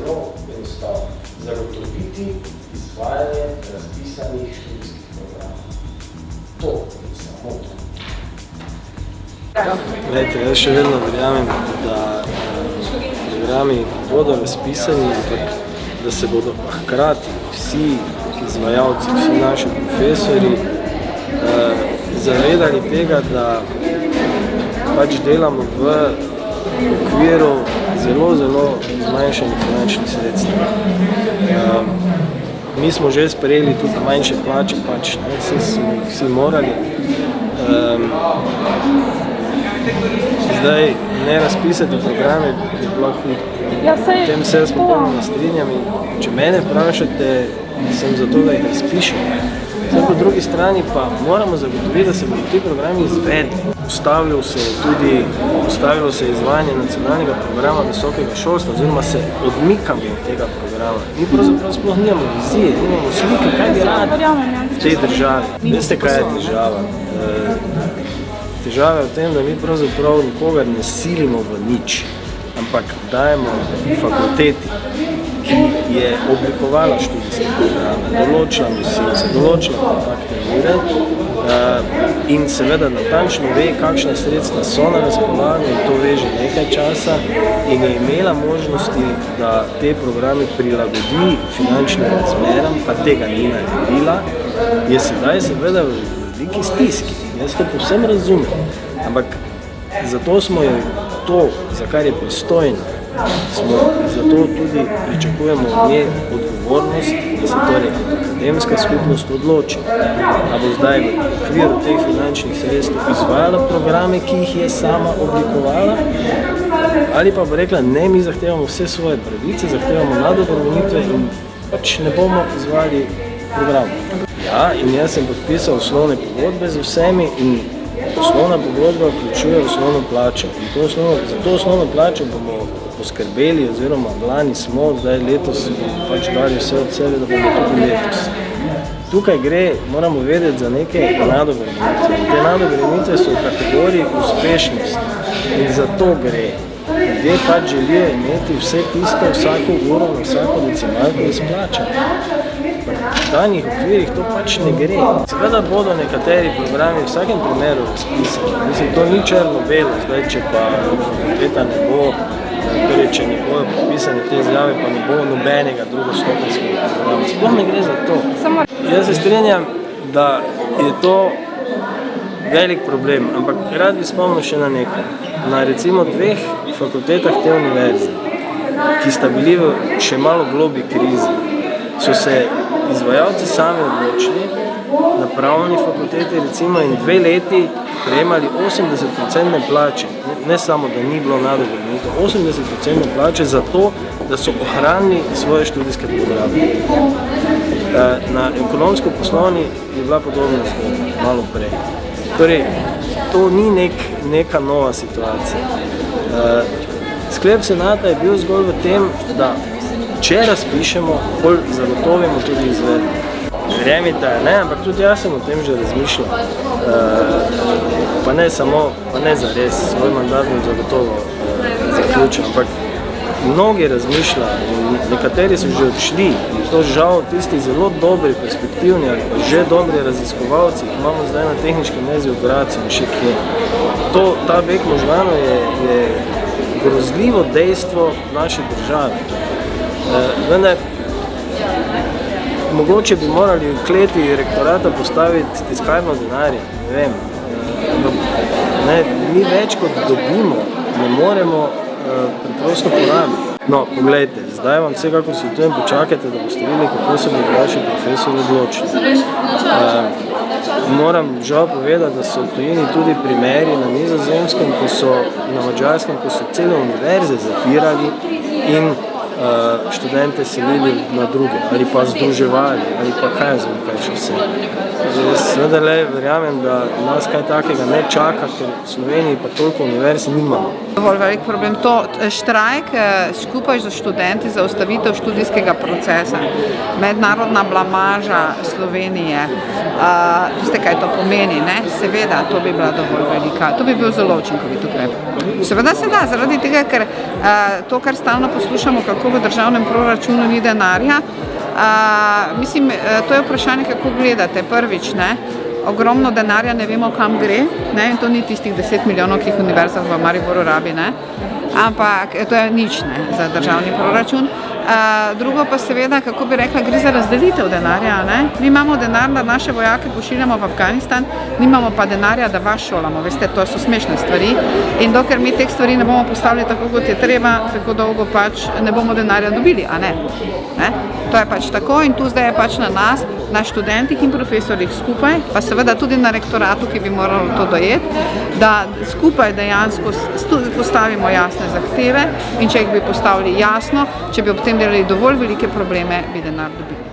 zelo enostavno. Zagotoviti izvajanje razpisanih študijskih programov. To je samo to. Glejte, jaz še vedno verjamem, da programi bodo razpisani, ampak da se bodo hkrati vsi izvajalci, vsi naši profesori zavedali tega, da pač delamo v okviru zelo zmanjšanih finančnih sredstev. Mi smo že sprejeli tudi manjše plače, pač smo jih vsi morali. Zdaj ne razpisati programe je bilo hudo. Tem se jaz popolnoma strinjam in če mene vprašate, sem za to, da jih razpišem. Zdaj po drugi strani pa moramo zagotoviti, da se bodo ti programi izvedli. Ustavilo se je izvajanje nacionalnega programa visokega šolstva, oziroma se odmikamo od tega programa. Mi pravzaprav sploh nimamo vizije, nimamo slike, kaj bi radi v tej državi. Veste, kaj je težava? Težava je v tem, da mi pravzaprav nikogar ne silimo v nič, ampak dajemo fakulteti, ki je oblikovala študijske programe, določila nosilce, določila kontaktne ure in seveda natančno ve, kakšne sredstva so na razpolago in to ve že nekaj časa in je imela možnosti, da te programe prilagodi finančnim razmeram, pa tega ni naredila, je sedaj seveda v veliki stiski. Jaz to povsem razumem, ampak zato smo jo to, za kar je pristojna, zato tudi pričakujemo od nje odgovornost, da se torej akademska skupnost odloči, da bo zdaj v okviru teh finančnih sredstev izvajala programe, ki jih je sama oblikovala, ali pa bo rekla, ne, mi zahtevamo vse svoje pravice, zahtevamo nadobremenitve in pač ne bomo izvajali programov. Ja, in jaz sem podpisal osnovne pogodbe z vsemi in osnovna pogodba vključuje osnovno plačo. In za to osnovno plačo bomo poskrbeli, oziroma lani smo, zdaj letos bomo pač dali vse od sebe, da bomo tudi letos. Tukaj gre, moramo vedeti, za neke nadobremenitve. Te nadobremenitve so v kategoriji uspešnosti in za to gre. Ljudje pač želijo imeti vse tisto, vsako uro na vsako decimalko izplačano. V danih okvirih to pač ne gre. Seveda bodo nekateri programi v vsakem primeru razpisani. Mislim, to ni črno-belo, zdaj če pa fakulteta ne bo, torej če ne bojo podpisane te izjave, pa ne bo nobenega drugostopenjskega programa. Sploh ne gre za to. Jaz se strinjam, da je to velik problem, ampak rad bi spomnil še na nekaj. Na recimo 2 fakultetah te univerze, ki sta bili v še malo globi krizi, so se izvajalci sami odločili na pravni fakulteti recimo in 2 leti prejemali 80% plače. Ne samo, da ni bilo nadobremenitev, 80% plače za to, da so ohranili svoje študijske programe. Na ekonomsko-poslovni je bila podobna zgodba, malo prej. Torej, to ni neka nova situacija. Sklep senata je bil zgolj v tem, da če razpišemo, bolj zagotovimo tudi izvedbo. Verjemite, ne, ampak tudi jaz sem o tem že razmišljal. Pa ne zares, svoj mandat bom zagotovo zaključil, ampak mnogi razmišljajo in nekateri so že odšli in to žal tisti zelo dobri, perspektivni ali pa že dobri raziskovalci, ki imamo zdaj na tehniškem mezi v Gradcu in še kje. Ta beg možganov je grozljivo dejstvo naše države. Vendar, mogoče bi morali v kleti rektorata postaviti tiskarno denarja, ne vem. Mi več kot dobimo, ne moremo preprosto porabiti. No, poglejte, zdaj vam vsekakor svetujem, počakajte, da boste videli, kako se bodo vaši profesori odločili. Moram žal povedati, da so v tujini tudi primeri na Nizozemskem, na Madžarskem, ko so cele univerze zapirali in študente selili na druge, ali pa združevali, ali pa kaj zvem, kaj še vse. Seveda le verjamem, da nas kaj takega ne čaka, ker v Sloveniji pa toliko univerz nimamo. Dovolj velik problem. To štrajk skupaj z študenti za ustavitev študijskega procesa, mednarodna blamaža Slovenije. Veste, kaj to pomeni, ne? Seveda, to bi bila dovolj velika. To bi bil zelo učinkovit ukrep. Seveda se da, zaradi tega, ker to, kar stalno poslušamo, kako v državnem proračunu ni denarja. Mislim, to je vprašanje, kako gledate. Prvič, ne? Ogromno denarja, ne vemo, kam gre, ne? In to ni tistih 10 milijonov, ki jih univerza v Mariboru rabi, ne? Ampak to je nič, ne, za državni proračun. Drugo pa seveda, kako bi rekla, gre za razdelitev denarja, ne? Mi imamo denar, da naše vojake pošiljamo v Afganistan, nimamo pa denarja, da vas šolamo, veste, to so smešne stvari. In dokler mi teh stvari ne bomo postavili tako, kot je treba, tako dolgo pač ne bomo denarja dobili, a ne? To je pač tako in tu zdaj je pač na nas, na študentih in profesorjih skupaj, pa seveda tudi na rektoratu, ki bi moralo to dojeti, da skupaj dejansko postavimo jasne zahteve in če jih bi postavili jasno, če bi ob tem delali dovolj velike probleme, bi denar dobili.